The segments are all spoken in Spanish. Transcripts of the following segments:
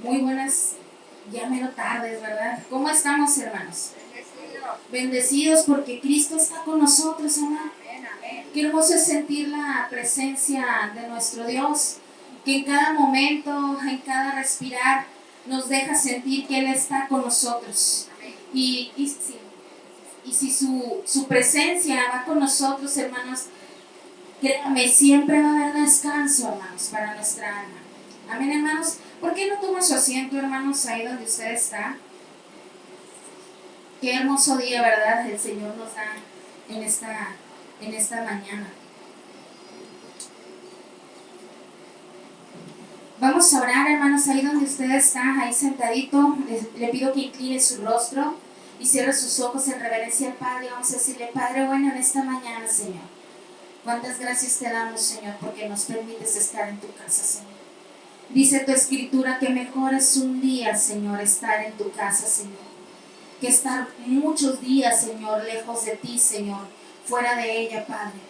Muy buenas, ya mero tardes, ¿verdad? ¿Cómo estamos, hermanos? Bendecidos porque Cristo está con nosotros, hermano. Qué hermoso es sentir la presencia de nuestro Dios, que en cada momento, en cada respirar, nos deja sentir que Él está con nosotros. Y si su presencia va con nosotros, hermanos, créame, siempre va a haber descanso, hermanos, para nuestra alma. Amén, hermanos. ¿Por qué no toma su asiento, hermanos, ahí donde usted está? Qué hermoso día, ¿verdad? El Señor nos da en esta mañana. Vamos a orar, hermanos, ahí donde usted está, ahí sentadito. Le pido que incline su rostro y cierre sus ojos en reverencia al Padre. Vamos a decirle: Padre bueno, en esta mañana, Señor, cuántas gracias te damos, Señor, porque nos permites estar en tu casa, Señor. Dice tu escritura que mejor es un día, Señor, estar en tu casa, Señor, que estar muchos días, Señor, lejos de ti, Señor, fuera de ella, Padre.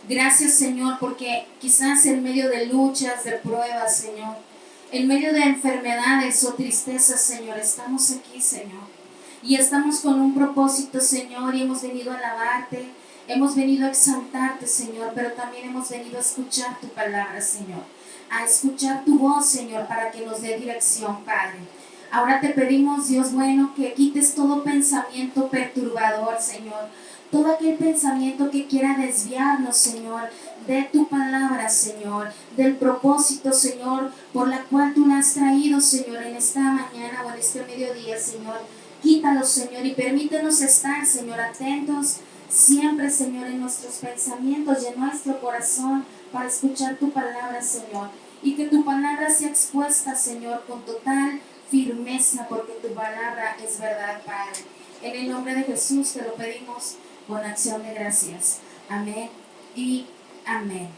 Gracias, Señor, porque quizás en medio de luchas, de pruebas, Señor, en medio de enfermedades o tristezas, Señor, estamos aquí, Señor. Y estamos con un propósito, Señor, y hemos venido a alabarte, hemos venido a exaltarte, Señor, pero también hemos venido a escuchar tu palabra, Señor, a escuchar tu voz, Señor, para que nos dé dirección, Padre. Ahora te pedimos, Dios bueno, que quites todo pensamiento perturbador, Señor. Todo aquel pensamiento que quiera desviarnos, Señor, de tu palabra, Señor, del propósito, Señor, por la cual tú nos has traído, Señor, en esta mañana o en este mediodía, Señor. Quítalo, Señor, y permítenos estar, Señor, atentos siempre, Señor, en nuestros pensamientos y en nuestro corazón para escuchar tu palabra, Señor. Y que tu palabra sea expuesta, Señor, con total firmeza, porque tu palabra es verdad, Padre. En el nombre de Jesús te lo pedimos con acción de gracias. Amén y amén.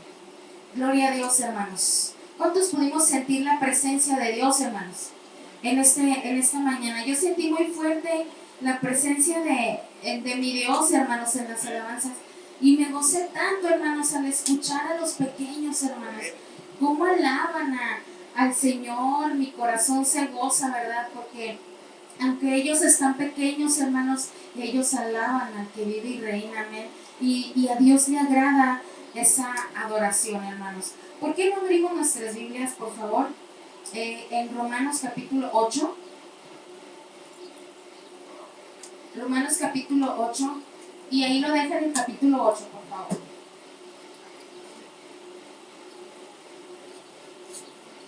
Gloria a Dios, hermanos. ¿Cuántos pudimos sentir la presencia de Dios, hermanos? En esta mañana yo sentí muy fuerte la presencia de mi Dios, hermanos, en las alabanzas. Y me gocé tanto, hermanos, al escuchar a los pequeños, hermanos, cómo alaban al Señor. Mi corazón se goza, ¿verdad? Porque aunque ellos están pequeños, hermanos, ellos alaban al que vive y reina, amén. Y a Dios le agrada esa adoración, hermanos. ¿Por qué no abrimos nuestras Biblias, por favor? En Romanos capítulo 8. Romanos capítulo 8. Y ahí lo dejan en capítulo 8, por favor.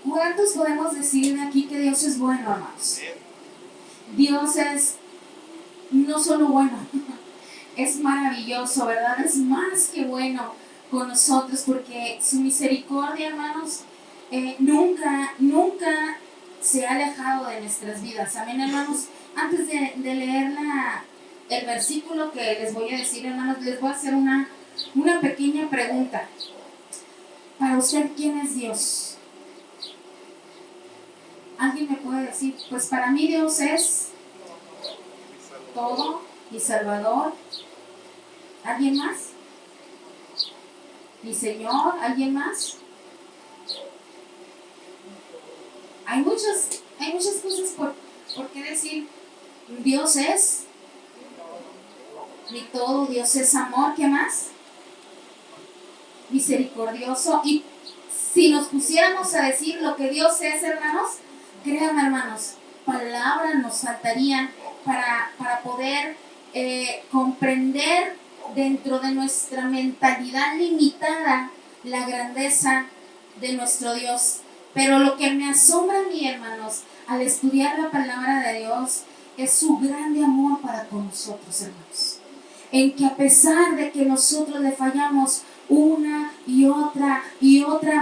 ¿Cuántos podemos decir de aquí que Dios es bueno, hermanos? Dios es no solo bueno, es maravilloso, ¿verdad? Es más que bueno con nosotros, porque su misericordia, hermanos, nunca se ha alejado de nuestras vidas. Amén, hermanos. Antes de leer el versículo que les voy a decir, hermanos, les voy a hacer una pequeña pregunta. Para usted, ¿quién es Dios? ¿Alguien me puede decir? Pues para mí Dios es todo, mi Salvador. ¿Alguien más? ¿Mi Señor? ¿Alguien más? Hay muchas cosas por qué decir. Dios es mi todo, Dios es amor. ¿Qué más? Misericordioso. Y si nos pusiéramos a decir lo que Dios es, hermanos, créanme, hermanos, palabras nos faltarían para poder comprender dentro de nuestra mentalidad limitada la grandeza de nuestro Dios. Pero lo que me asombra a mí, hermanos, al estudiar la palabra de Dios, es su grande amor para con nosotros, hermanos. En que a pesar de que nosotros le fallamos una y otra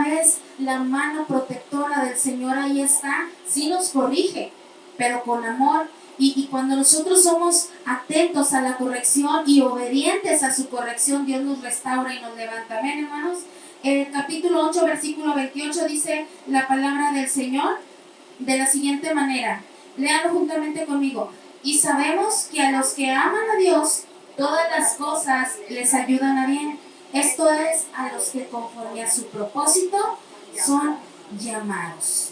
vez, la mano protectora del Señor ahí está. Sí nos corrige, pero con amor. Y cuando nosotros somos atentos a la corrección y obedientes a su corrección, Dios nos restaura y nos levanta. Amén, hermanos. El capítulo 8, versículo 28 dice la palabra del Señor de la siguiente manera. Léanlo juntamente conmigo. Y sabemos que a los que aman a Dios, todas las cosas les ayudan a bien. Esto es, a los que conforme a su propósito son llamados.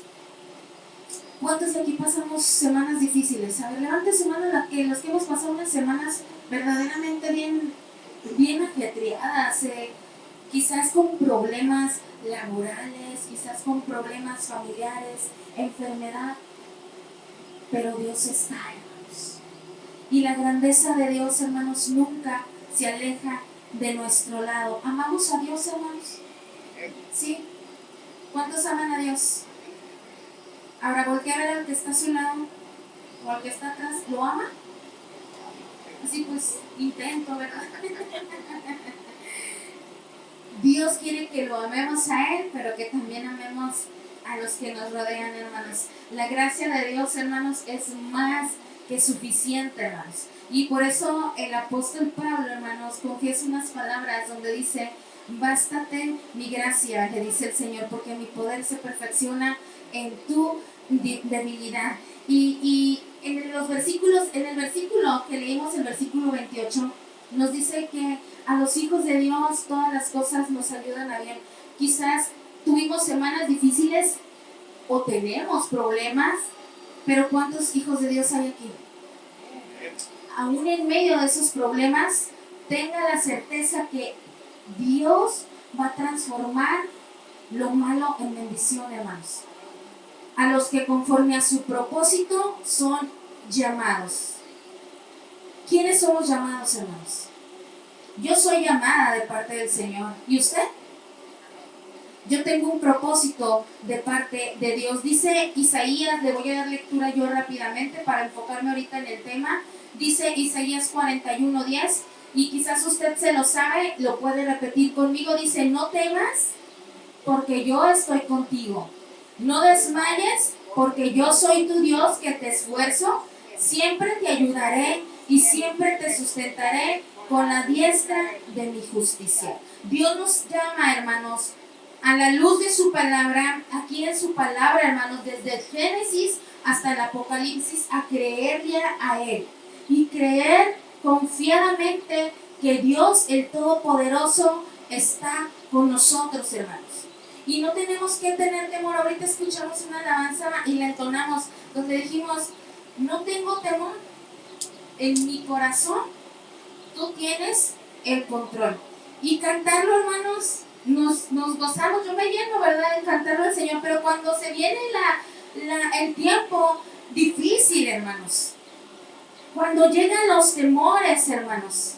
¿Cuántos de aquí pasamos semanas difíciles? A ver, levante su mano los que hemos pasado unas semanas verdaderamente bien ajetreadas, quizás con problemas laborales, quizás con problemas familiares, enfermedad, pero Dios está, hermanos. Y la grandeza de Dios, hermanos, nunca se aleja de nuestro lado. ¿Amamos a Dios, hermanos? ¿Sí? ¿Cuántos aman a Dios? Ahora voltea a ver al que está a su lado o al que está atrás. ¿Lo ama? Así pues, intento, ¿verdad? Dios quiere que lo amemos a Él, pero que también amemos a los que nos rodean, hermanos. La gracia de Dios, hermanos, es más que suficiente, hermanos. Y por eso el apóstol Pablo, hermanos, confiesa unas palabras donde dice: bástate mi gracia, le dice el Señor, porque mi poder se perfecciona en tu debilidad. Y en el versículo que leímos, el versículo 28, nos dice que a los hijos de Dios todas las cosas nos ayudan a bien. Quizás tuvimos semanas difíciles o tenemos problemas, pero ¿cuántos hijos de Dios hay aquí? Aún en medio de esos problemas, tenga la certeza que Dios va a transformar lo malo en bendición, hermanos. A los que conforme a su propósito son llamados. ¿Quiénes somos llamados, hermanos? Yo soy llamada de parte del Señor. ¿Y usted? Yo tengo un propósito de parte de Dios. Dice Isaías, le voy a dar lectura yo rápidamente para enfocarme ahorita en el tema. Dice Isaías 41:10, y quizás usted se lo sabe, lo puede repetir conmigo. Dice: no temas, porque yo estoy contigo. No desmayes, porque yo soy tu Dios que te esfuerzo. Siempre te ayudaré y siempre te sustentaré con la diestra de mi justicia. Dios nos llama, hermanos, a la luz de su palabra, aquí en su palabra, hermanos, desde el Génesis hasta el Apocalipsis, a creerle a Él y creer confiadamente que Dios, el Todopoderoso, está con nosotros, hermanos. Y no tenemos que tener temor. Ahorita escuchamos una alabanza y la entonamos, donde dijimos: no tengo temor, en mi corazón tú tienes el control. Y cantarlo, hermanos, nos gozamos. Yo me lleno, ¿verdad?, en cantarlo al Señor, pero cuando se viene el tiempo difícil, hermanos, cuando llegan los temores, hermanos,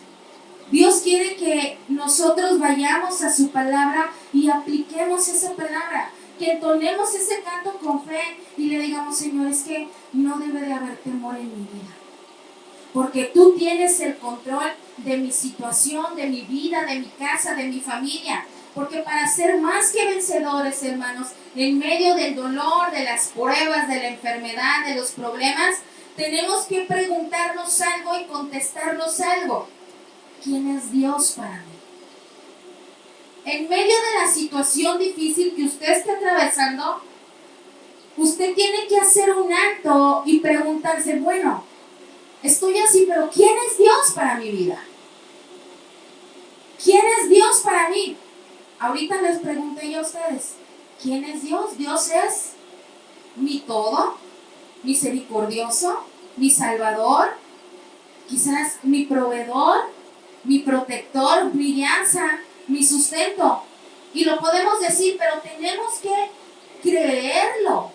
Dios quiere que nosotros vayamos a su palabra y apliquemos esa palabra, que entonemos ese canto con fe y le digamos: Señor, es que no debe de haber temor en mi vida, porque tú tienes el control de mi situación, de mi vida, de mi casa, de mi familia. Porque para ser más que vencedores, hermanos, en medio del dolor, de las pruebas, de la enfermedad, de los problemas, tenemos que preguntarnos algo y contestarnos algo: ¿quién es Dios para mí? En medio de la situación difícil que usted esté atravesando, usted tiene que hacer un alto y preguntarse: bueno, estoy así, pero ¿quién es Dios para mi vida? ¿Quién es Dios para mí? Ahorita les pregunté yo a ustedes: ¿quién es Dios? Dios es mi todo, misericordioso, mi salvador, quizás mi proveedor, mi protector, mi guianza, mi sustento. Y lo podemos decir, pero tenemos que creerlo.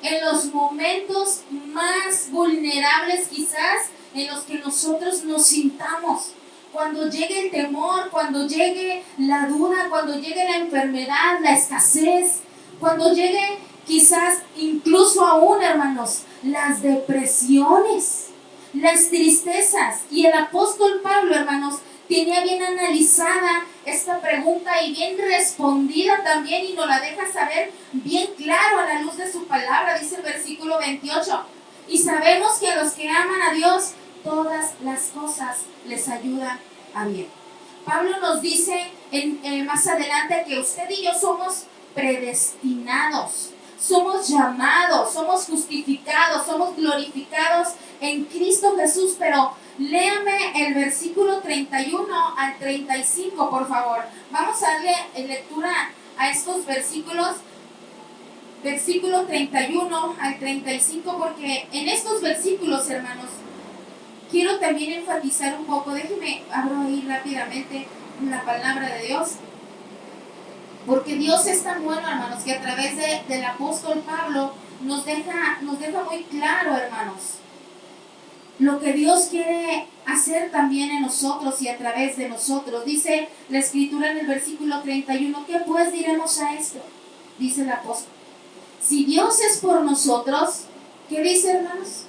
En los momentos más vulnerables, quizás, en los que nosotros nos sintamos, cuando llegue el temor, cuando llegue la duda, cuando llegue la enfermedad, la escasez, cuando llegue quizás incluso aún, hermanos, las depresiones, las tristezas. Y el apóstol Pablo, hermanos, tenía bien analizada esta pregunta y bien respondida también, y nos la deja saber bien claro a la luz de su palabra. Dice el versículo 28: y sabemos que a los que aman a Dios, todas las cosas les ayudan a bien. Pablo nos dice más adelante que usted y yo somos predestinados, somos llamados, somos justificados, somos glorificados en Cristo Jesús. Pero léame el versículo 31 al 35, por favor. Vamos a darle lectura a estos versículos versículo 31 al 35, porque en estos versículos, hermanos, quiero también enfatizar un poco. Déjenme, abro ahí rápidamente la palabra de Dios. Porque Dios es tan bueno, hermanos, que a través del apóstol Pablo nos deja muy claro, hermanos, lo que Dios quiere hacer también en nosotros y a través de nosotros. Dice la escritura en el versículo 31, ¿qué pues diremos a esto? Dice el apóstol. Si Dios es por nosotros, ¿qué dice, hermanos?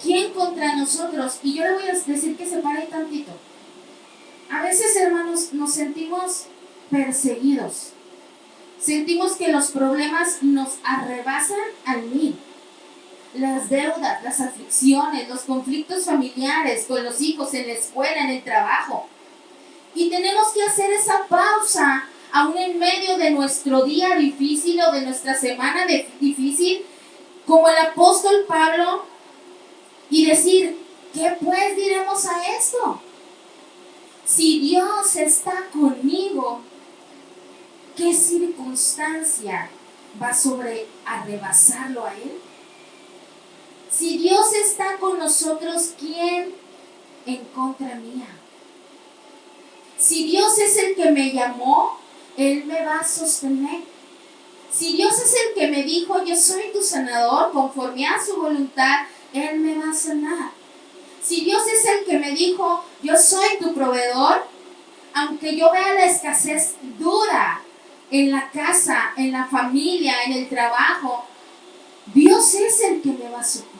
¿Quién contra nosotros? Y yo le voy a decir que se pare tantito. A veces, hermanos, nos sentimos perseguidos. Sentimos que los problemas nos arrebasan al mil. Las deudas, las aflicciones, los conflictos familiares con los hijos, en la escuela, en el trabajo. Y tenemos que hacer esa pausa, aún en medio de nuestro día difícil o de nuestra semana difícil, como el apóstol Pablo, y decir, ¿qué pues diremos a esto? Si Dios está conmigo, ¿qué circunstancia va sobre a rebasarlo a Él? Si Dios está con nosotros, ¿quién en contra mía? Si Dios es el que me llamó, Él me va a sostener. Si Dios es el que me dijo, yo soy tu sanador, conforme a su voluntad, Él me va a sanar. Si Dios es el que me dijo, yo soy tu proveedor, aunque yo vea la escasez dura en la casa, en la familia, en el trabajo, Dios es el que me va a suplir.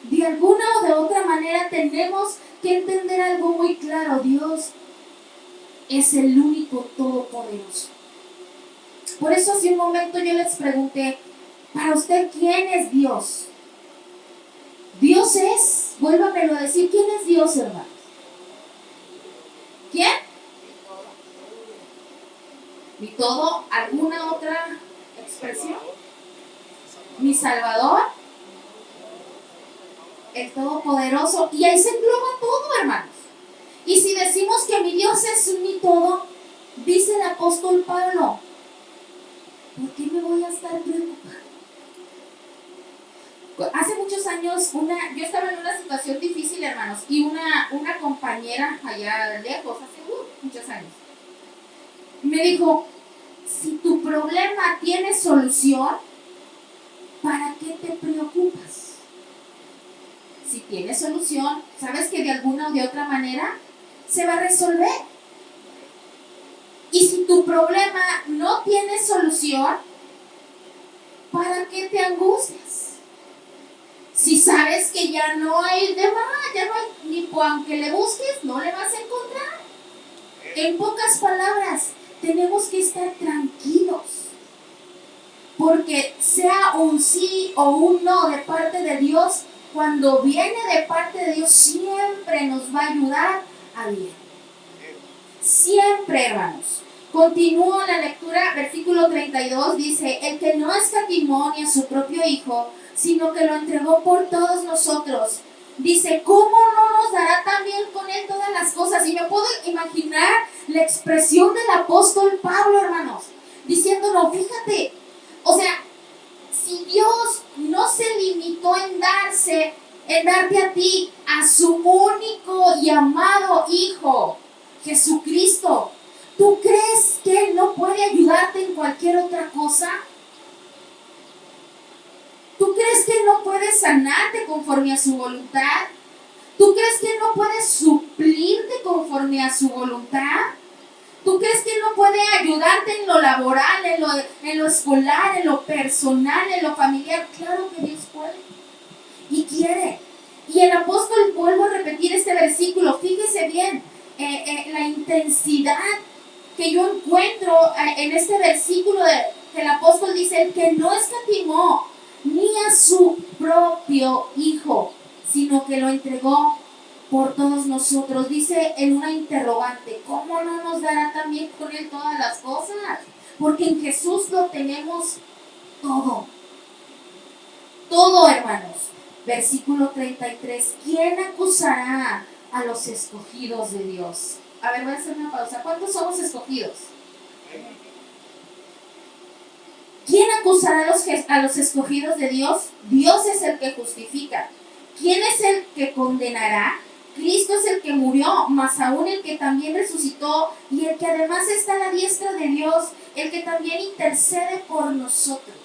De alguna o de otra manera tenemos que entender algo muy claro. Dios es el único todopoderoso. Por eso hace un momento yo les pregunté, para usted, ¿quién es Dios? Dios es, vuélvamelo a decir, ¿quién es Dios, hermanos? ¿Quién? ¿Mi todo? ¿Alguna otra expresión? ¿Mi Salvador? El Todopoderoso. Y ahí se engloba todo, hermanos. Y si decimos que mi Dios es mi todo, dice el apóstol Pablo, ¿por qué me voy a estar preocupando? Hace muchos años, yo estaba en una situación difícil, hermanos, y una compañera allá lejos, hace muchos años, me dijo, si tu problema tiene solución, ¿para qué te preocupas? Si tiene solución, sabes que de alguna o de otra manera se va a resolver. Y si tu problema no tiene solución, ¿para qué te angustias? Si sabes que ya no hay de más, ya no hay, ni aunque le busques, no le vas a encontrar. En pocas palabras, tenemos que estar tranquilos. Porque sea un sí o un no de parte de Dios, cuando viene de parte de Dios, siempre nos va a ayudar a bien. Siempre, hermanos. Continúo la lectura, versículo 32, dice, el que no escatimó ni a su propio Hijo, sino que lo entregó por todos nosotros. Dice, ¿cómo no nos dará también con Él todas las cosas? Y me puedo imaginar la expresión del apóstol Pablo, hermanos, diciéndonos, fíjate, o sea, si Dios no se limitó en darte a ti, a su único y amado Hijo, Jesucristo, ¿tú crees que Él no puede ayudarte en cualquier otra cosa? ¿Tú crees que Él no puede sanarte conforme a su voluntad? ¿Tú crees que Él no puede suplirte conforme a su voluntad? ¿Tú crees que Él no puede ayudarte en lo laboral, en lo escolar, en lo personal, en lo familiar? Claro que Dios puede y quiere. Y el apóstol, vuelvo a repetir este versículo, fíjese bien, la intensidad que yo encuentro en este versículo que el apóstol dice, el que no escatimó ni a su propio Hijo, sino que lo entregó por todos nosotros. Dice en una interrogante, ¿cómo no nos dará también con Él todas las cosas? Porque en Jesús lo tenemos todo. Todo, hermanos. Versículo 33, ¿quién acusará a los escogidos de Dios? A ver, voy a hacer una pausa. ¿Cuántos somos escogidos? ¿Quién acusará a los escogidos de Dios? Dios es el que justifica. ¿Quién es el que condenará? Cristo es el que murió, más aún el que también resucitó y el que además está a la diestra de Dios, el que también intercede por nosotros.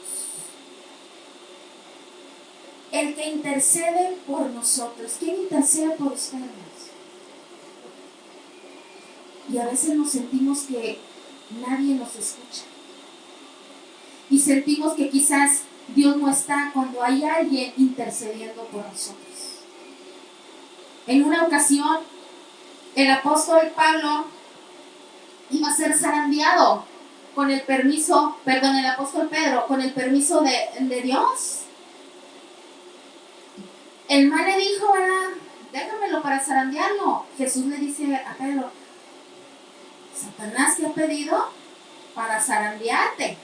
El que intercede por nosotros. ¿Quién intercede por ustedes? Y a veces nos sentimos que nadie nos escucha. Y sentimos que quizás Dios no está cuando hay alguien intercediendo por nosotros. En una ocasión, el apóstol Pablo iba a ser zarandeado con el permiso, el apóstol Pedro, con el permiso de Dios. El man le dijo, ¿verdad? Déjamelo para zarandearlo. Jesús le dice a Pedro, Satanás te ha pedido para zarandearte,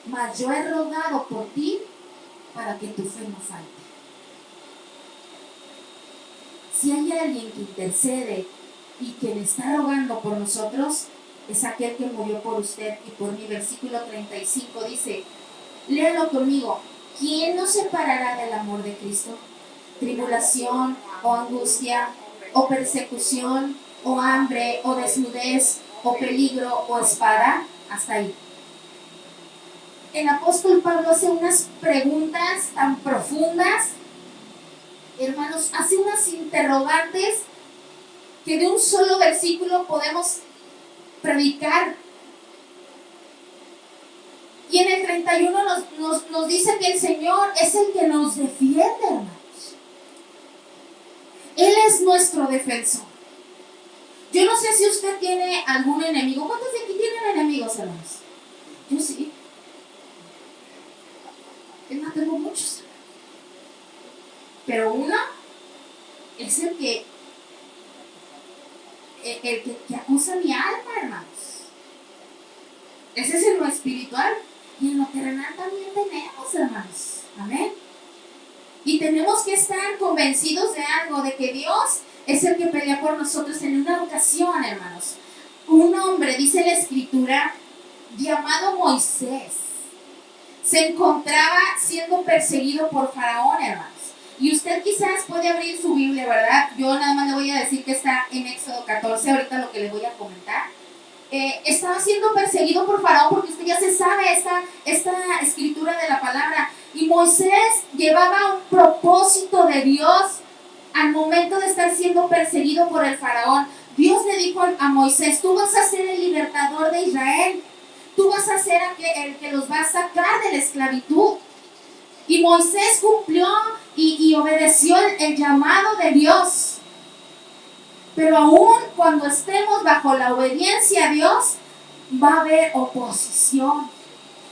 mas yo he rogado por ti para que tu fe no falte. Si hay alguien que intercede y que le está rogando por nosotros, es aquel que murió por usted y por mí. Versículo 35 dice, léalo conmigo. ¿Quién nos separará del amor de Cristo? ¿Tribulación o angustia o persecución o hambre o desnudez o peligro o espada? Hasta ahí. El apóstol Pablo hace unas preguntas tan profundas, hermanos, hace unas interrogantes que de un solo versículo podemos predicar. Y en el 31 nos dice que el Señor es el que nos defiende, hermanos. Él es nuestro defensor. Yo no sé si usted tiene algún enemigo. ¿Cuántos de aquí tienen enemigos, hermanos? Yo sí. Es más, tengo muchos. Pero uno es el que acusa mi alma, hermanos. Ese es en lo espiritual. Y en lo terrenal también tenemos, hermanos. Amén. Y tenemos que estar convencidos de algo, de que Dios es el que pelea por nosotros. En una ocasión, hermanos, un hombre, dice la Escritura, llamado Moisés, se encontraba siendo perseguido por Faraón, hermanos. Y usted quizás puede abrir su Biblia, ¿verdad? Yo nada más le voy a decir que está en Éxodo 14, ahorita lo que le voy a comentar. Estaba siendo perseguido por Faraón, porque usted ya se sabe esta escritura de la palabra. Y Moisés llevaba un propósito de Dios al momento de estar siendo perseguido por el Faraón. Dios le dijo a Moisés, tú vas a ser el libertador de Israel. Tú vas a ser el que los va a sacar de la esclavitud. Y Moisés cumplió y obedeció el llamado de Dios. Pero aún cuando estemos bajo la obediencia a Dios, va a haber oposición.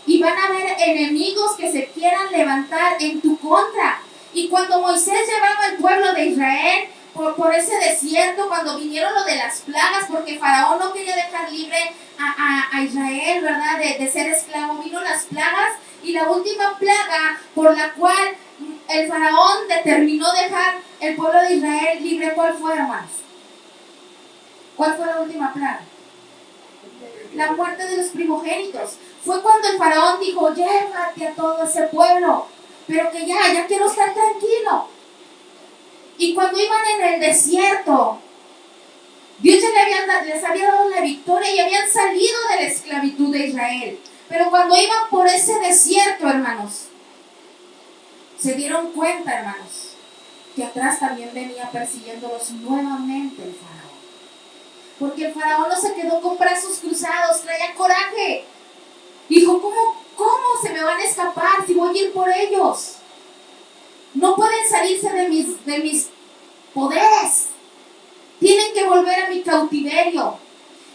Y van a haber enemigos que se quieran levantar en tu contra. Y cuando Moisés llevaba al pueblo de Israel por ese desierto, cuando vinieron lo de las plagas, porque Faraón no quería dejar libre a Israel, ¿verdad? De ser esclavo, vino las plagas. Y la última plaga por la cual el Faraón determinó dejar el pueblo de Israel libre, ¿cuál fue, hermanos? ¿Cuál fue la última plaga? La muerte de los primogénitos. Fue cuando el Faraón dijo, llévate a todo ese pueblo, pero que ya quiero estar tranquilo. Y cuando iban en el desierto, Dios ya les había dado la victoria y habían salido de la esclavitud de Israel. Pero cuando iban por ese desierto, hermanos, se dieron cuenta, hermanos, que atrás también venía persiguiéndolos nuevamente el Faraón. Porque el Faraón no se quedó con brazos cruzados, traía coraje. Dijo, ¿cómo se me van a escapar si voy a ir por ellos? No pueden salirse de mis poderes. Tienen que volver a mi cautiverio.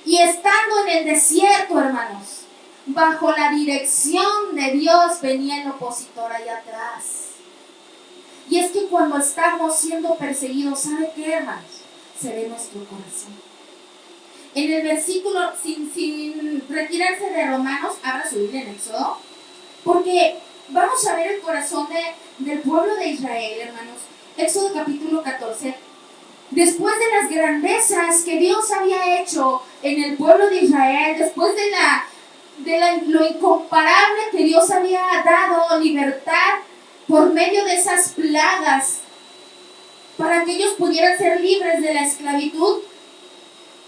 Y estando en el desierto, hermanos, bajo la dirección de Dios venía el opositor allá atrás. Y es que cuando estamos siendo perseguidos, ¿sabe qué, hermanos? Se ve nuestro corazón. En el versículo, sin retirarse de Romanos, abra su Biblia en Éxodo, porque vamos a ver el corazón del pueblo de Israel, hermanos. Éxodo capítulo 14. Después de las grandezas que Dios había hecho en el pueblo de Israel, después lo incomparable que Dios había dado libertad por medio de esas plagas para que ellos pudieran ser libres de la esclavitud.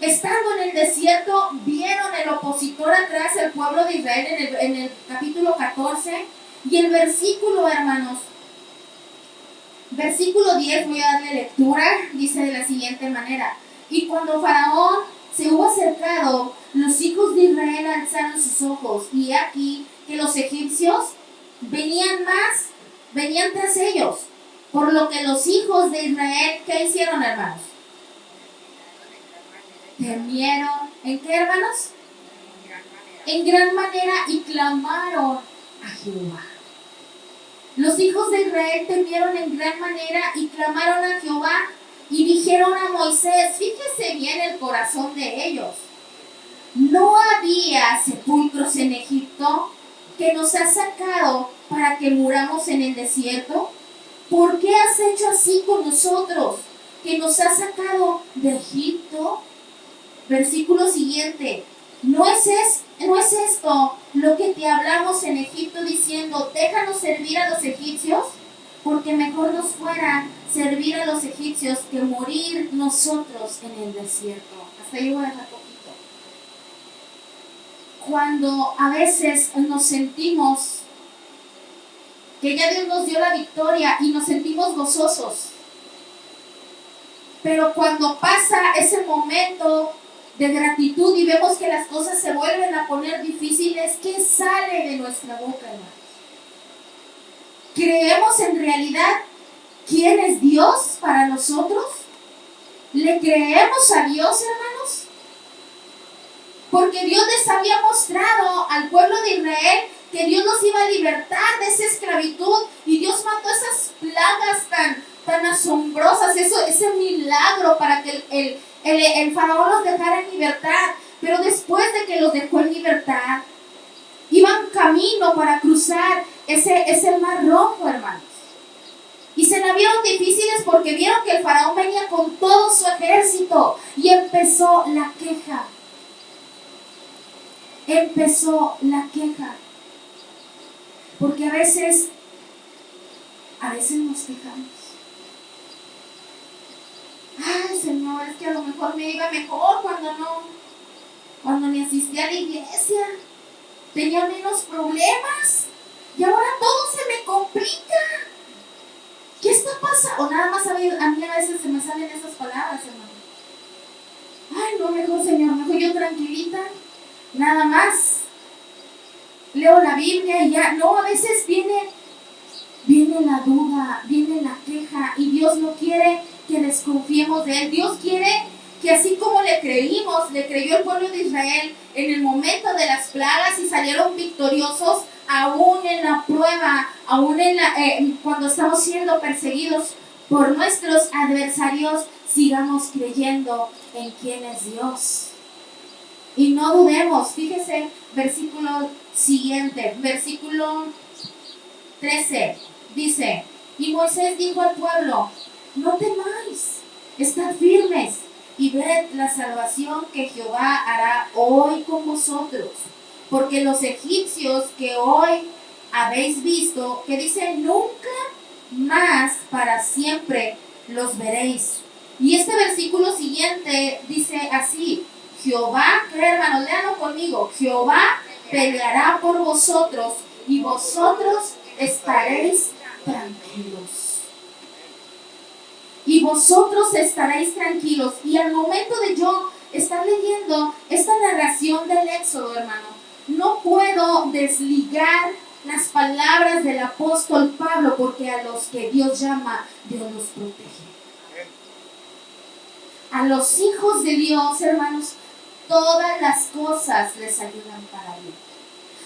Estando en el desierto, vieron el opositor atrás, el pueblo de Israel, en el capítulo 14, y el versículo, hermanos, versículo 10, voy a darle lectura, dice de la siguiente manera: y cuando Faraón se hubo acercado, los hijos de Israel alzaron sus ojos, y he aquí que los egipcios venían tras ellos, por lo que los hijos de Israel, ¿qué hicieron, hermanos? Temieron. ¿En qué, hermanos? En gran manera, y clamaron a Jehová. Los hijos de Israel temieron en gran manera y clamaron a Jehová y dijeron a Moisés, fíjese bien el corazón de ellos: ¿no había sepulcros en Egipto que nos has sacado para que muramos en el desierto? ¿Por qué has hecho así con nosotros, que nos has sacado de Egipto? Versículo siguiente: ¿No es esto lo que te hablamos en Egipto diciendo, déjanos servir a los egipcios? Porque mejor nos fuera servir a los egipcios que morir nosotros en el desierto. Hasta ahí voy a dejar poquito. Cuando a veces nos sentimos que ya Dios nos dio la victoria y nos sentimos gozosos, pero cuando pasa ese momento de gratitud y vemos que las cosas se vuelven a poner difíciles, ¿qué sale de nuestra boca, hermanos? ¿Creemos en realidad quién es Dios para nosotros? ¿Le creemos a Dios, hermanos? Porque Dios les había mostrado al pueblo de Israel que Dios los iba a libertar de esa esclavitud, y Dios mandó esas plagas tan asombrosas, ese milagro para que el faraón los dejara en libertad. Pero después de que los dejó en libertad, iban camino para cruzar ese mar rojo, hermanos. Y se la vieron difíciles porque vieron que el faraón venía con todo su ejército, y empezó la queja. Porque a veces nos quejamos. Ay, Señor, es que a lo mejor me iba mejor cuando ni asistía a la iglesia. Tenía menos problemas y ahora todo se me complica. ¿Qué está pasando? O nada más a mí a veces se me salen esas palabras, hermano. Ay, no, mejor, Señor, mejor yo tranquilita, nada más leo la Biblia y ya. No, a veces viene la duda, viene la queja, y Dios no quiere que desconfiemos de Él. Dios quiere que así como le creyó el pueblo de Israel en el momento de las plagas y salieron victoriosos, aún en la prueba, aún cuando estamos siendo perseguidos por nuestros adversarios, sigamos creyendo en quién es Dios. Y no dudemos. Fíjese, versículo siguiente, versículo 13, dice: y Moisés dijo al pueblo, no temáis, estad firmes y ved la salvación que Jehová hará hoy con vosotros, porque los egipcios que hoy habéis visto, que dice, nunca más para siempre los veréis. Y este versículo siguiente dice así: Jehová, hermanos, léanlo conmigo, Jehová peleará por vosotros y vosotros estaréis tranquilos. Y vosotros estaréis tranquilos. Y al momento de yo estar leyendo esta narración del Éxodo, hermano, no puedo desligar las palabras del apóstol Pablo, porque a los que Dios llama, Dios los protege. A los hijos de Dios, hermanos, todas las cosas les ayudan para bien.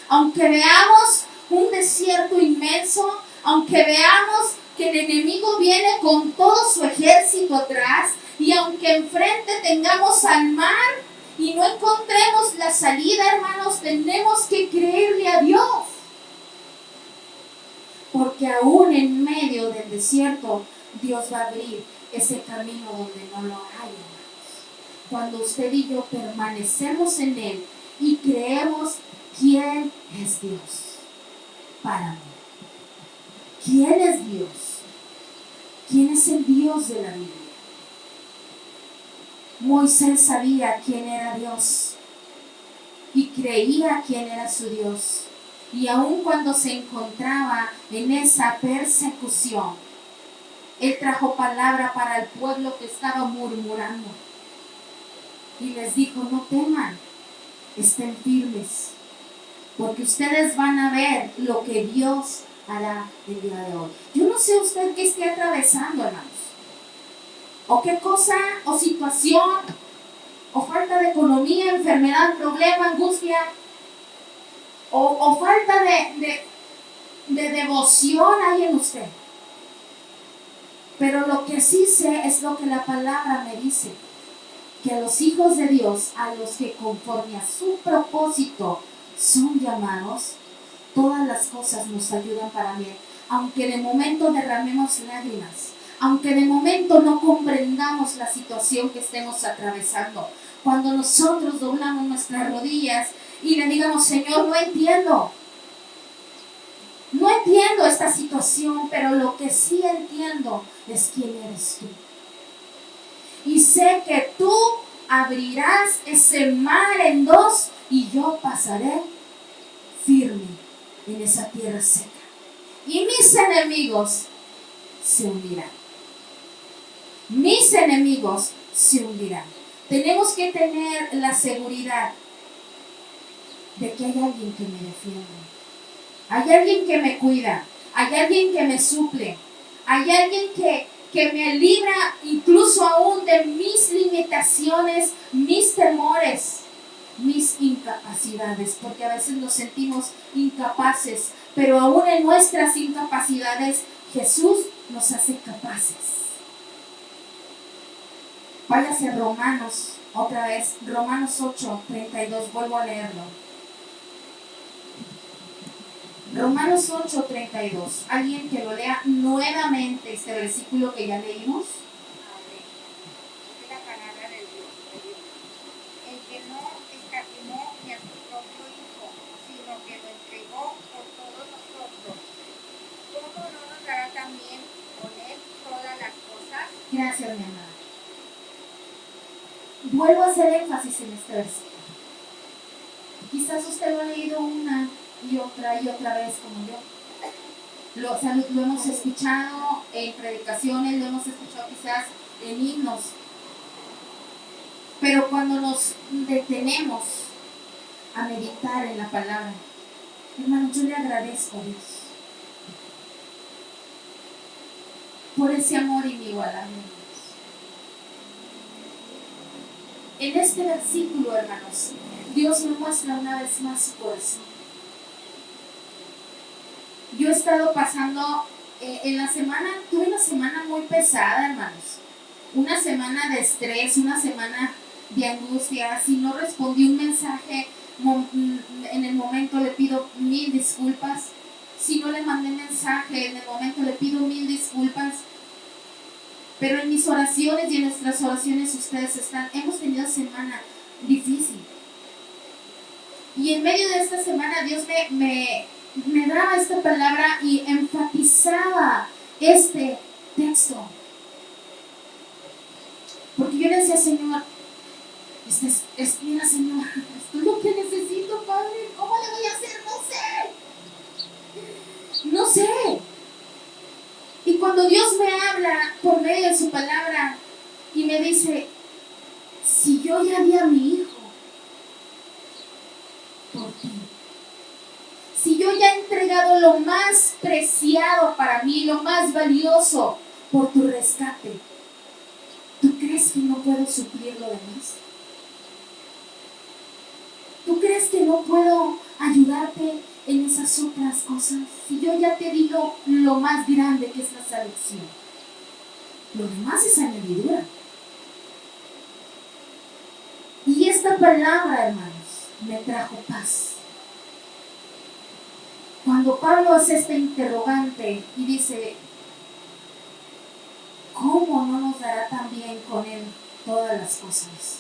Aunque veamos un desierto inmenso, aunque veamos que el enemigo viene con todo su ejército atrás, y aunque enfrente tengamos al mar y no encontremos la salida, hermanos, tenemos que creerle a Dios. Porque aún en medio del desierto, Dios va a abrir ese camino donde no lo hay, hermanos. Cuando usted y yo permanecemos en Él y creemos ¿quién es Dios para mí? ¿Quién es Dios? ¿Quién es el Dios de la Biblia? Moisés sabía quién era Dios y creía quién era su Dios. Y aun cuando se encontraba en esa persecución, él trajo palabra para el pueblo que estaba murmurando. Y les dijo, no teman, estén firmes, porque ustedes van a ver lo que Dios hará el día de hoy. Yo no sé usted qué esté atravesando, hermanos. O qué cosa, o situación, o falta de economía, enfermedad, problema, angustia, o falta de devoción hay en usted. Pero lo que sí sé es lo que la palabra me dice, que a los hijos de Dios, a los que conforme a su propósito son llamados, todas las cosas nos ayudan para bien. Aunque de momento derramemos lágrimas, aunque de momento no comprendamos la situación que estemos atravesando, cuando nosotros doblamos nuestras rodillas y le digamos, Señor, no entiendo esta situación, pero lo que sí entiendo es quién eres tú. Y sé que tú abrirás ese mar en dos y yo pasaré firme en esa tierra seca. Y mis enemigos se hundirán. Mis enemigos se hundirán. Tenemos que tener la seguridad de que hay alguien que me defiende. Hay alguien que me cuida. Hay alguien que me suple. Hay alguien que me libra incluso aún de mis limitaciones, mis temores, mis incapacidades, porque a veces nos sentimos incapaces, pero aún en nuestras incapacidades Jesús nos hace capaces. Váyase Romanos, otra vez, Romanos 8:32, vuelvo a leerlo. Romanos 8:32. Alguien que lo lea nuevamente este versículo que ya leímos. Amén. Es la palabra de Dios. El que no escatimó ni a su propio Hijo, sino que lo entregó por todos nosotros, ¿cómo no nos dará también con él todas las cosas? Gracias, mi amada. Vuelvo a hacer énfasis en este versículo. Quizás usted lo ha leído una y otra vez como yo. Lo hemos escuchado en predicaciones, lo hemos escuchado quizás en himnos. Pero cuando nos detenemos a meditar en la palabra, hermano, yo le agradezco a Dios por ese amor inigualable. En este versículo, hermanos, Dios me muestra una vez más su corazón. Yo he estado pasando, en la semana, tuve una semana muy pesada, hermanos. Una semana de estrés, una semana de angustia. Si no respondí un mensaje en el momento, le pido 1000 disculpas. Si no le mandé mensaje en el momento, le pido 1000 disculpas. Pero en mis oraciones y en nuestras oraciones ustedes están. Hemos tenido semana difícil. Y en medio de esta semana Dios me daba esta palabra y enfatizaba este texto. Porque yo le decía, Señor, mira, Señor, esto es lo que necesito, Padre. ¿Cómo le voy a hacer? No sé. Y cuando Dios me habla por medio de su palabra y me dice, si yo ya di a mi hijo por ti, si yo ya he entregado lo más preciado para mí, lo más valioso por tu rescate, ¿tú crees que no puedo suplir lo demás? ¿Tú crees que no puedo ayudarte en esas otras cosas? Si yo ya te digo lo más grande que es la salvación, lo demás es añadidura. Y esta palabra, hermanos, me trajo paz. Cuando Pablo hace este interrogante y dice, ¿cómo no nos dará también con él todas las cosas?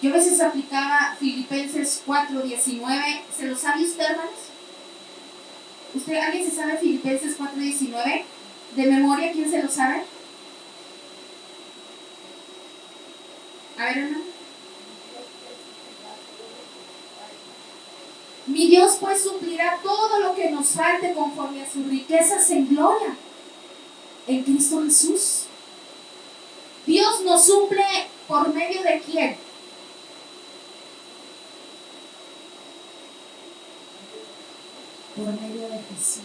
Yo a veces aplicaba Filipenses 4:19. ¿Se lo sabe usted, hermanos? ¿Alguien se sabe Filipenses 4:19? ¿De memoria quién se lo sabe? A ver, hermano. Mi Dios pues suplirá todo lo que nos falte conforme a sus riquezas en gloria en Cristo Jesús. Dios nos suple por medio de ¿quién? Por medio de Jesús.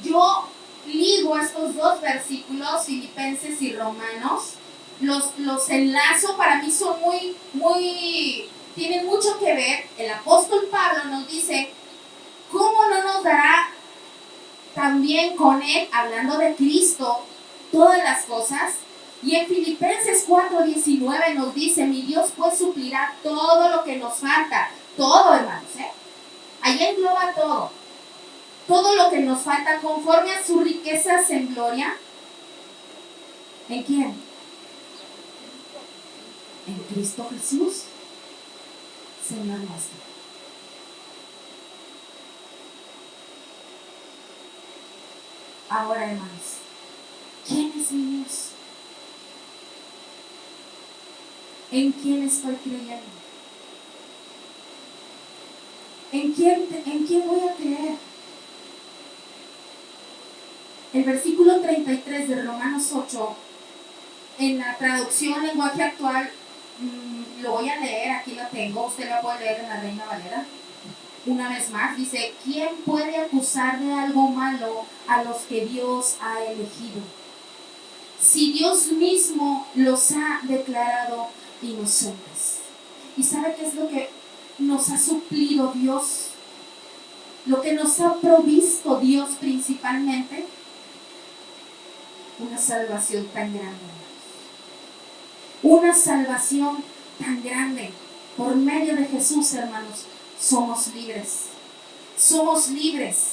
Yo ligo estos dos versículos, Filipenses y Romanos, los enlazo, para mí son tienen mucho que ver. El apóstol Pablo nos dice, ¿cómo no nos dará también con él, hablando de Cristo, todas las cosas? Y en Filipenses 4:19 nos dice, mi Dios pues suplirá todo lo que nos falta. Todo, hermanos, ahí engloba todo. Todo lo que nos falta conforme a sus riquezas en gloria. ¿En quién? En Cristo Jesús, Señor nuestro. Ahora, hermanos, ¿quién es mi Dios? ¿En quién estoy creyendo? ¿En quién voy a creer? El versículo 33 de Romanos 8, en la traducción lenguaje actual, lo voy a leer, aquí lo tengo, usted lo puede leer en la Reina Valera. Una vez más, dice, ¿quién puede acusar de algo malo a los que Dios ha elegido? Si Dios mismo los ha declarado inocentes. ¿Y sabe qué es lo que nos ha suplido Dios? Lo que nos ha provisto Dios principalmente. Una salvación tan grande. Una salvación tan grande. Por medio de Jesús, hermanos, somos libres. Somos libres.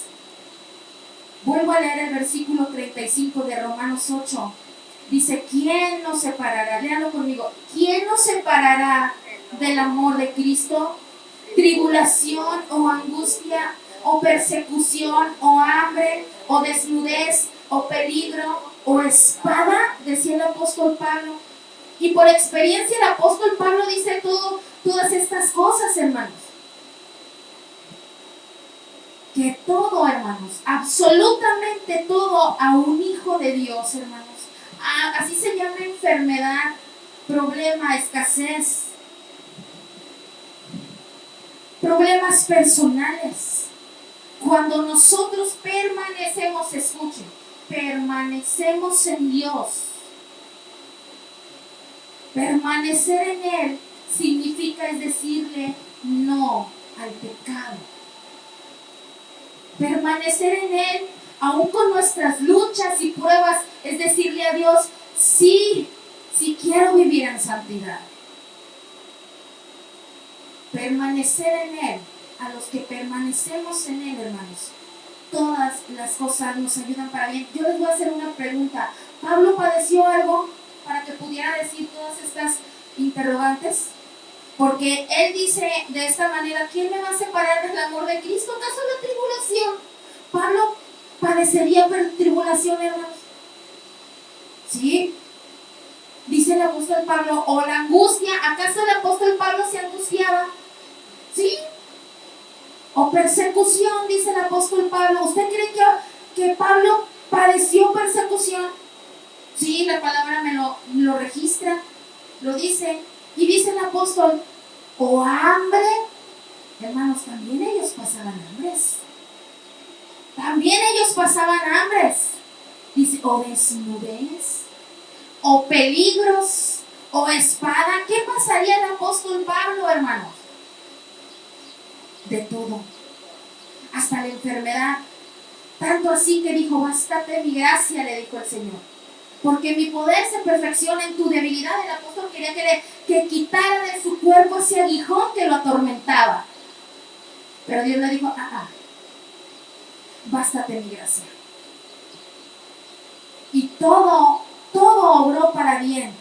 Vuelvo a leer el versículo 35 de Romanos 8. Dice, ¿quién nos separará? Léalo conmigo. ¿Quién nos separará del amor de Cristo? ¿Tribulación o angustia o persecución o hambre o desnudez o peligro o espada? Decía el apóstol Pablo. Y por experiencia el apóstol Pablo dice todas estas cosas, hermanos. Que todo, hermanos, absolutamente todo a un hijo de Dios, hermanos. Así se llama enfermedad, problema, escasez, problemas personales. Cuando nosotros permanecemos, escuchen, permanecemos en Dios. Permanecer en Él significa es decirle no al pecado. Permanecer en Él, aún con nuestras luchas y pruebas, es decirle a Dios, sí quiero vivir en santidad. Permanecer en Él, a los que permanecemos en Él, hermanos, todas las cosas nos ayudan para bien. Yo les voy a hacer una pregunta. ¿Pablo padeció algo para que pudiera decir todas estas interrogantes? Porque él dice de esta manera, ¿quién me va a separar del amor de Cristo? ¿Acaso la tribulación? ¿Pablo padecería tribulación, hermanos? ¿Sí? Dice el apóstol Pablo, o la angustia, ¿acaso el apóstol Pablo se angustiaba? ¿Sí? O persecución, dice el apóstol Pablo. ¿Usted cree que Pablo padeció persecución? Sí, la palabra me lo registra, lo dice. Y dice el apóstol, o hambre. Hermanos, también ellos pasaban hambres. También ellos pasaban hambres. Dice, o desnudez, o peligros, o espada. ¿Qué pasaría el apóstol Pablo, hermanos? De todo. Hasta la enfermedad. Tanto así que dijo, bástate mi gracia, le dijo el Señor. Porque mi poder se perfecciona en tu debilidad. El apóstol quería que quitara de su cuerpo ese aguijón que lo atormentaba. Pero Dios le dijo, bástate mi gracia. Y todo todo obró para bien.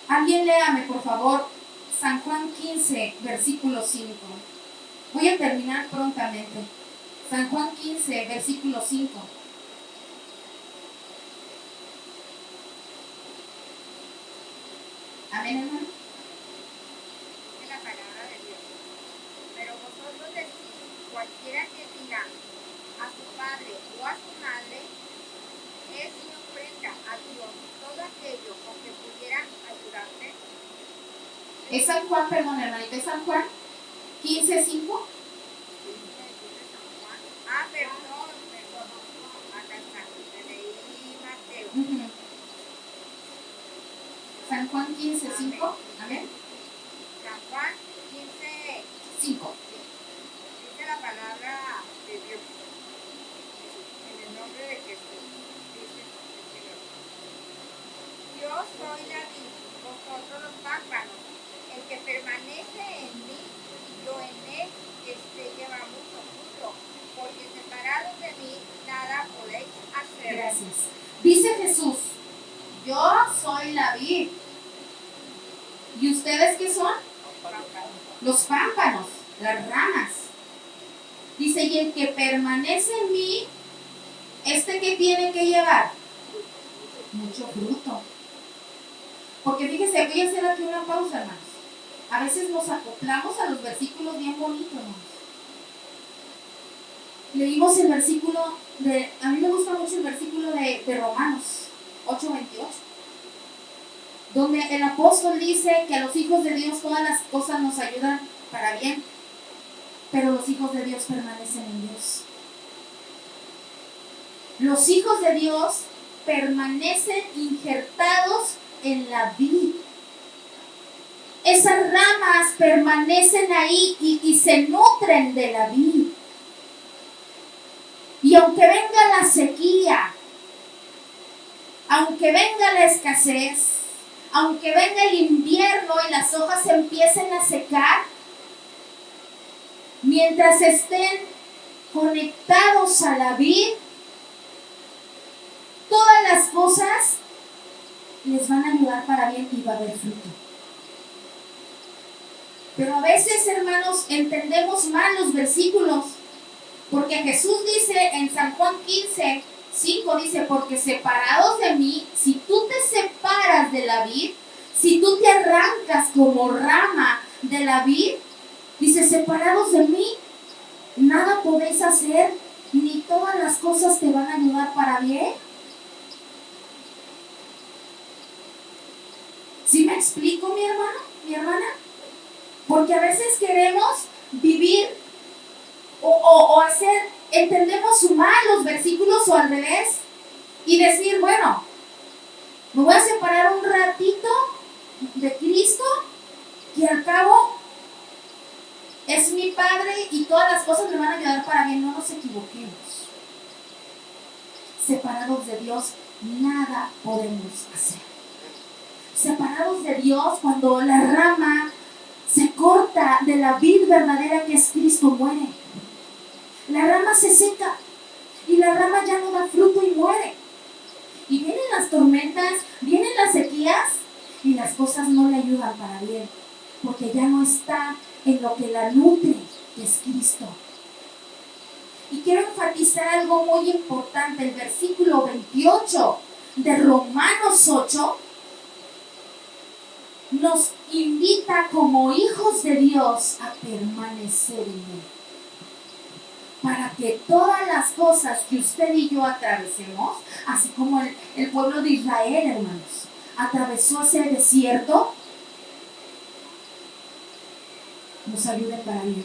Alguien léame, por favor, San Juan 15, versículo 5. Voy a terminar prontamente. San Juan 15, versículo 5. Amén, hermano. Dice la palabra de Dios. Pero vosotros decís, cualquiera que diga a su padre o a su madre, es y ofrenda a Dios todo aquello con que pudiera ayudarte. Es San Juan, perdón, hermanito, es San Juan 15, 5. Ah, perdón. Acá está. Me leí Mateo. San Juan 15, 5. Amén. San Juan 15, 5. dice la palabra de Dios. En el nombre de Jesús. Dice el Señor. Yo soy la vid, vosotros los pámpanos. El que permanece en mí y yo en él, lleva mucho fruto. Porque separados de mí, nada podéis hacer. Gracias. Dice Jesús, yo soy la vid. ¿Y ustedes qué son? Los pámpanos, las ramas. Dice, y el que permanece en mí, ¿qué tiene que llevar? Mucho fruto. Porque fíjese, voy a hacer aquí una pausa, hermanos. A veces nos acoplamos a los versículos bien bonitos, hermanos. Leímos el versículo a mí me gusta mucho el versículo de Romanos 8:28, donde el apóstol dice que a los hijos de Dios todas las cosas nos ayudan para bien, pero los hijos de Dios permanecen en Dios. Los hijos de Dios permanecen injertados en la vid. Esas ramas permanecen ahí y se nutren de la vid. Y aunque venga la sequía, aunque venga la escasez, aunque venga el invierno y las hojas empiecen a secar, mientras estén conectados a la vid, todas las cosas les van a ayudar para bien y va a haber fruto. Pero a veces, hermanos, entendemos mal los versículos, porque Jesús dice en San Juan 15, 5, dice, porque separados de mí, si tú te separas de la vid, si tú te arrancas como rama de la vid, dice, separados de mí, nada podéis hacer, ni todas las cosas te van a ayudar para bien. ¿Sí me explico, mi hermano, mi hermana? Porque a veces queremos vivir o hacer, entendemos mal los versículos o al revés y decir, bueno, me voy a separar un ratito de Cristo, que al cabo es mi Padre y todas las cosas me van a ayudar para bien. No nos equivoquemos. Separados de Dios, nada podemos hacer. Separados de Dios, cuando la rama se corta de la vid verdadera que es Cristo, muere. La rama se seca y la rama ya no da fruto y muere. Y vienen las tormentas, vienen las sequías y las cosas no le ayudan para bien, porque ya no está en lo que la nutre, que es Cristo. Y quiero enfatizar algo muy importante. El versículo 28 de Romanos 8 nos invita como hijos de Dios a permanecer en Él, para que todas las cosas que usted y yo atravesemos, así como el pueblo de Israel, hermanos, atravesó ese desierto, nos ayuden para bien.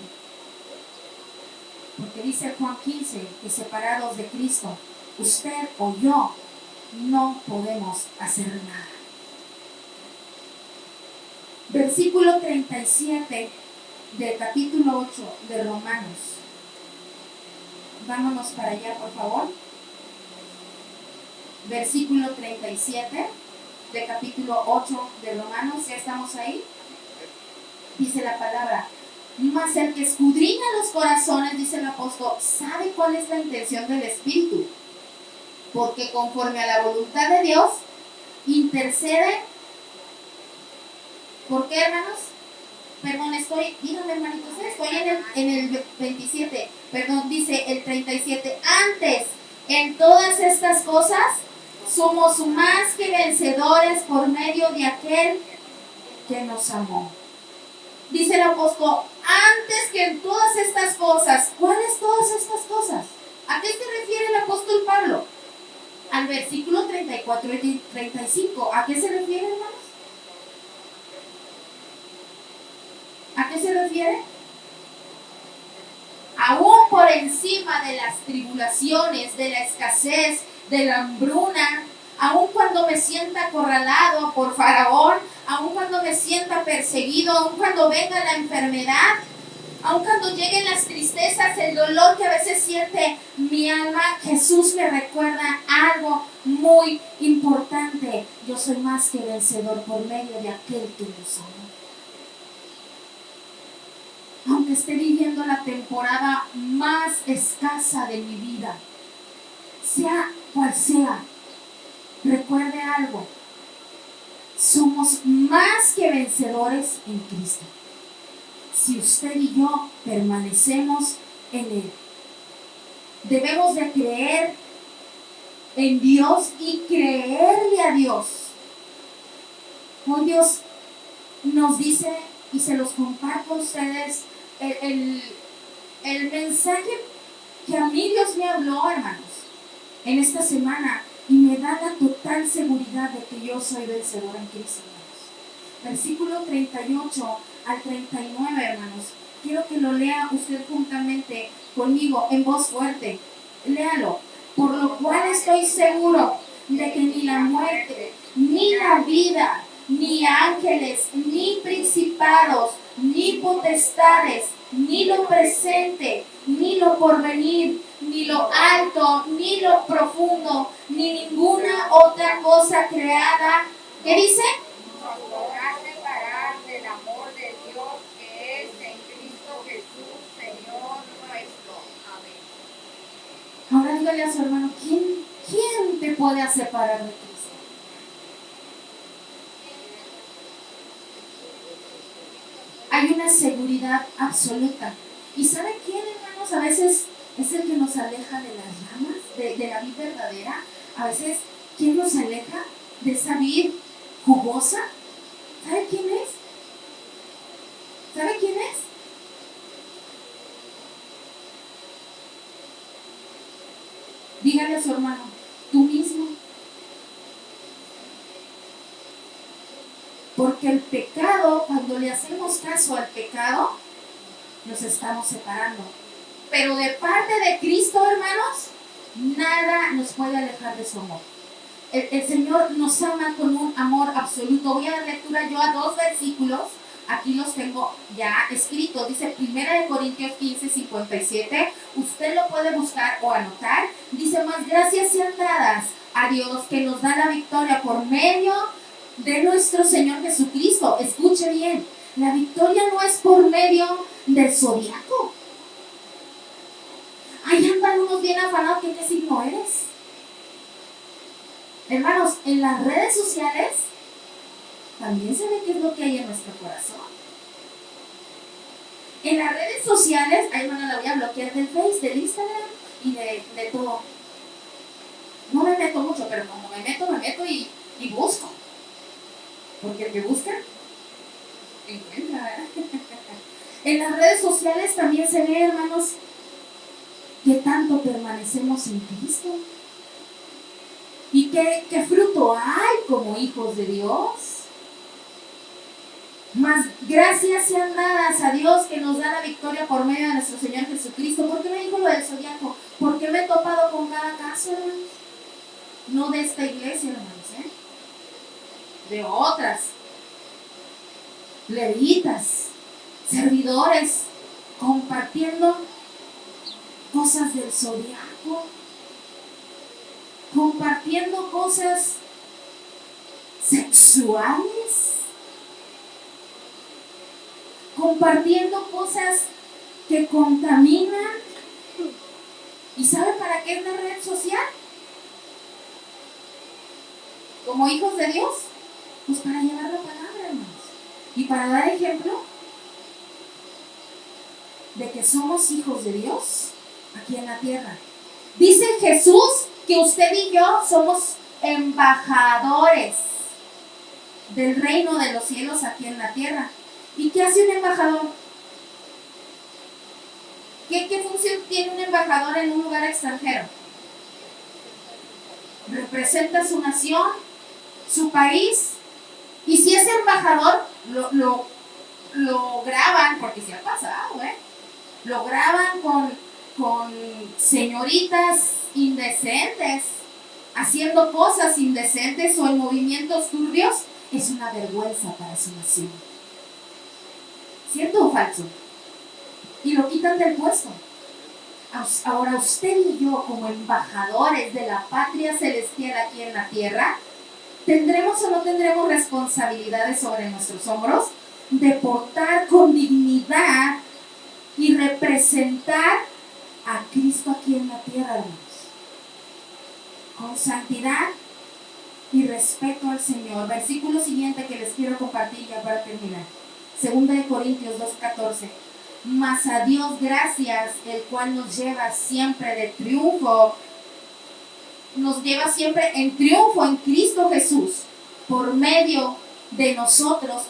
Porque dice Juan 15 que separados de Cristo, usted o yo no podemos hacer nada. Versículo 37 del capítulo 8 de Romanos. Vámonos para allá, por favor. Versículo 37 del capítulo 8 de Romanos. ¿Ya estamos ahí? Dice la palabra: mas el que escudriña los corazones, dice el apóstol, sabe cuál es la intención del Espíritu. porque conforme a la voluntad de Dios, intercede. ¿Por qué, hermanos? Perdón, díganme, hermanitos, estoy en el 27, perdón, dice el 37. Antes, en todas estas cosas, somos más que vencedores por medio de aquel que nos amó. Dice el apóstol, antes que en todas estas cosas. ¿Cuáles todas estas cosas? ¿A qué se refiere el apóstol Pablo? Al versículo 34 y 35. ¿A qué se refiere, hermanos? ¿A qué se refiere? Aún por encima de las tribulaciones, de la escasez, de la hambruna, aún cuando me sienta acorralado por Faraón, aún cuando me sienta perseguido, aún cuando venga la enfermedad, aún cuando lleguen las tristezas, el dolor que a veces siente mi alma, Jesús me recuerda algo muy importante. Yo soy más que vencedor por medio de aquel que nos amó. Aunque esté viviendo la temporada más escasa de mi vida, sea cual sea, recuerde algo. Somos más que vencedores en Cristo. Si usted y yo permanecemos en Él. Debemos de creer en Dios y creerle a Dios. Hoy Dios nos dice, y se los comparto a ustedes, el mensaje que a mí Dios me habló, hermanos, en esta semana, y me da la total seguridad de que yo soy vencedor en Cristo, hermanos. Versículo 38 al 39, hermanos. Quiero que lo lea usted juntamente conmigo en voz fuerte. Léalo. Por lo cual estoy seguro de que ni la muerte, ni la vida, ni ángeles, ni principados, ni potestades, ni lo presente, ni lo porvenir, ni lo alto, ni lo profundo, ni ninguna otra cosa creada. ¿Qué dice? Nos podrá separar del amor de Dios que es en Cristo Jesús, Señor nuestro. Amén. Ahora dígale a su hermano, ¿quién te puede separar de Cristo? Hay una seguridad absoluta. ¿Y sabe quién, hermanos? A veces es el que nos aleja de las ramas, de la vid verdadera. A veces, ¿quién nos aleja de esa vid jugosa? ¿Sabe quién es? ¿Sabe quién es? Dígale a su hermano, tú mismo. Porque el pecado, cuando le hacemos caso al pecado, nos estamos separando. Pero de parte de Cristo, hermanos, nada nos puede alejar de su amor. El Señor nos ama con un amor absoluto. Voy a dar lectura yo a 2 versículos. Aquí los tengo ya escritos. Dice 1 Corintios 15, 57. Usted lo puede buscar o anotar. Dice, más gracias sean dadas a Dios que nos da la victoria por medio de nuestro Señor Jesucristo. Escuche bien. La victoria no es por medio del zodiaco. Ahí andan unos bien afanados que qué signo eres. Hermanos, en las redes sociales también se ve qué es lo que hay en nuestro corazón. En las redes sociales, ahí bueno, la voy a bloquear del Face, del Instagram y de todo. No me meto mucho, pero cuando me meto y busco. Porque el que busca, encuentra, ¿verdad? En las redes sociales también se ve, hermanos, que tanto permanecemos en Cristo. ¿Y qué fruto hay como hijos de Dios? Mas gracias sean dadas a Dios que nos da la victoria por medio de nuestro Señor Jesucristo. ¿Por qué me dijo lo del zodiaco? Porque me he topado con cada caso, hermanos. No de esta iglesia, hermanos, de otras. Levitas, servidores, compartiendo cosas del zodiaco, compartiendo cosas sexuales, compartiendo cosas que contaminan. ¿Y sabe para qué es la red social? como hijos de Dios, pues para llevar la palabra, hermanos. Y para dar ejemplo de que somos hijos de Dios aquí en la tierra. Dice Jesús que usted y yo somos embajadores del reino de los cielos aquí en la tierra. ¿Y qué hace un embajador? ¿Qué función tiene un embajador en un lugar extranjero? Representa su nación, su país, y si es embajador, lo graban, porque se ha pasado, lo graban con señoritas indecentes, haciendo cosas indecentes o en movimientos turbios. Es una vergüenza para su nación. ¿Cierto o falso? Y lo quitan del puesto. Ahora usted y yo, como embajadores de la patria celestial aquí en la tierra, ¿tendremos o no tendremos responsabilidades sobre nuestros hombros de portar con dignidad y representar a Cristo aquí en la tierra, hermanos? Con santidad y respeto al Señor. Versículo siguiente que les quiero compartir ya para terminar. 2 Corintios 2:14. Mas a Dios gracias, el cual nos lleva siempre de triunfo, nos lleva siempre en triunfo en Cristo Jesús, por medio de nosotros.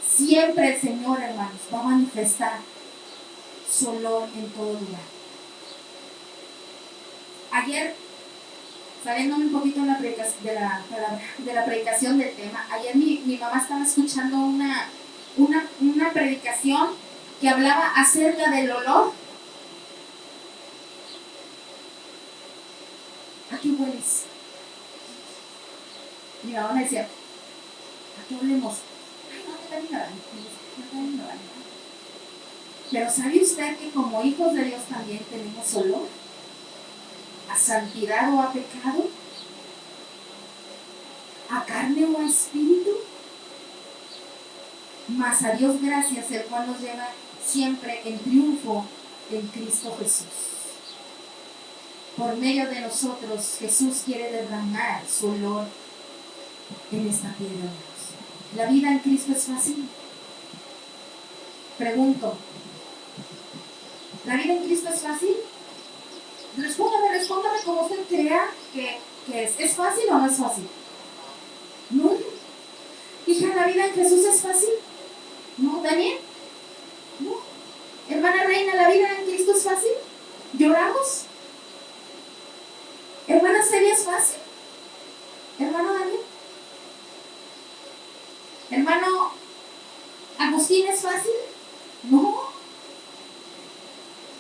Siempre el Señor, hermanos, va a manifestar su olor en todo lugar. Ayer, saliéndome un poquito de la predicación del tema, ayer mi mamá estaba escuchando una predicación que hablaba acerca del olor. ¿A qué hueles? Mi mamá me decía, ¿a qué olemos? Ay, no, te da mi baño. Pero ¿sabe usted que como hijos de Dios también tenemos olor? ¿A santidad o a pecado? ¿A carne o a espíritu? Mas a Dios gracias, el cual nos lleva siempre en triunfo en Cristo Jesús. Por medio de nosotros, Jesús quiere derramar su olor en esta tierra. ¿La vida en Cristo es fácil? Pregunto, ¿la vida en Cristo es fácil? Respóndame como usted crea que es. ¿Es fácil o no es fácil? No. Hija, ¿la vida en Jesús es fácil? No. ¿Daniel? No. Hermana Reina, ¿la vida en Cristo es fácil? ¿Lloramos? Hermana Celia, ¿es fácil? Hermano Daniel. Hermano Agustín, ¿es fácil? No.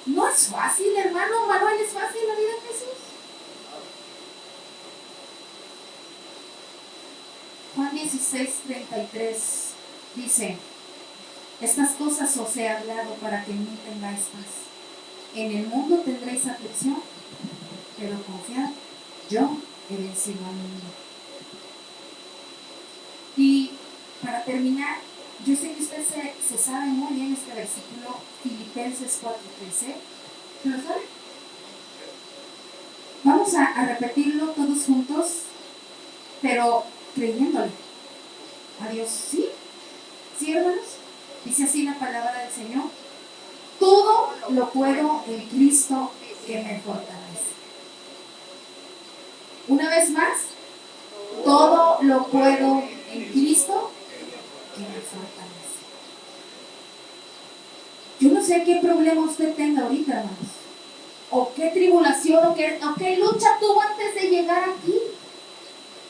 No es fácil, hermano Manuel, ¿es fácil la vida en Jesús? Juan 16:33 dice, estas cosas os he hablado para que en mí tengáis paz. En el mundo tendréis aflicción, pero confiad, yo he vencido al mundo. Y para terminar, yo sé que usted se sabe muy bien este versículo, Filipenses 4:13. ¿Se lo sabe? Vamos a repetirlo todos juntos, pero creyéndole a Dios. ¿Sí? ¿Sí, hermanos? Dice así la palabra del Señor. Todo lo puedo en Cristo que me fortalece. Una vez más, todo lo puedo en Cristo que me fortalece. Yo no sé qué problema usted tenga ahorita, hermanos, o qué tribulación, o qué lucha tuvo antes de llegar aquí,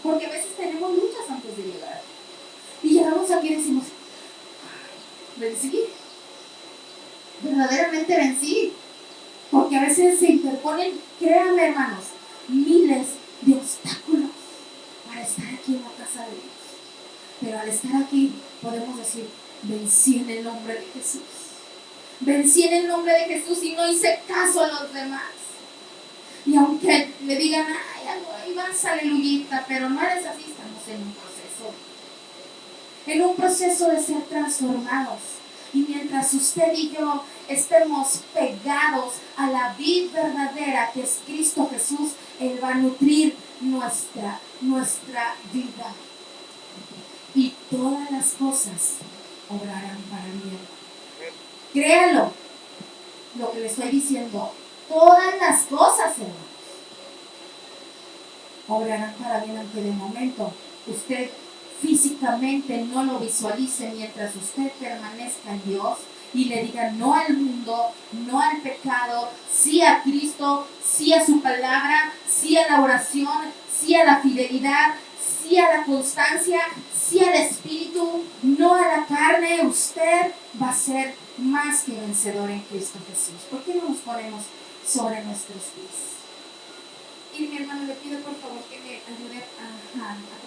porque a veces tenemos luchas antes de llegar y llegamos aquí y decimos, vencí, verdaderamente vencí, porque a veces se interponen, créanme, hermanos, miles de obstáculos para estar aquí en la casa de Dios. Pero al estar aquí podemos decir, vencí en el nombre de Jesús. Vencí en el nombre de Jesús y no hice caso a los demás. Y aunque me digan, ay, ahí vas, aleluyita, pero no eres así, estamos en un proceso de ser transformados. Y mientras usted y yo estemos pegados a la vid verdadera que es Cristo Jesús, Él va a nutrir nuestra vida. Y todas las cosas obrarán para bien. Créalo, lo que le estoy diciendo. Todas las cosas, hermanos, obrarán para bien, aunque de momento usted físicamente no lo visualice, mientras usted permanezca en Dios y le diga no al mundo, no al pecado, sí a Cristo, sí a su palabra, sí a la oración, sí a la fidelidad, sí a la constancia, sí al Espíritu, no a la carne. Usted va a ser más que vencedor en Cristo Jesús. ¿Por qué no nos ponemos sobre nuestros pies? Y mi hermano, le pido por favor que me ayude a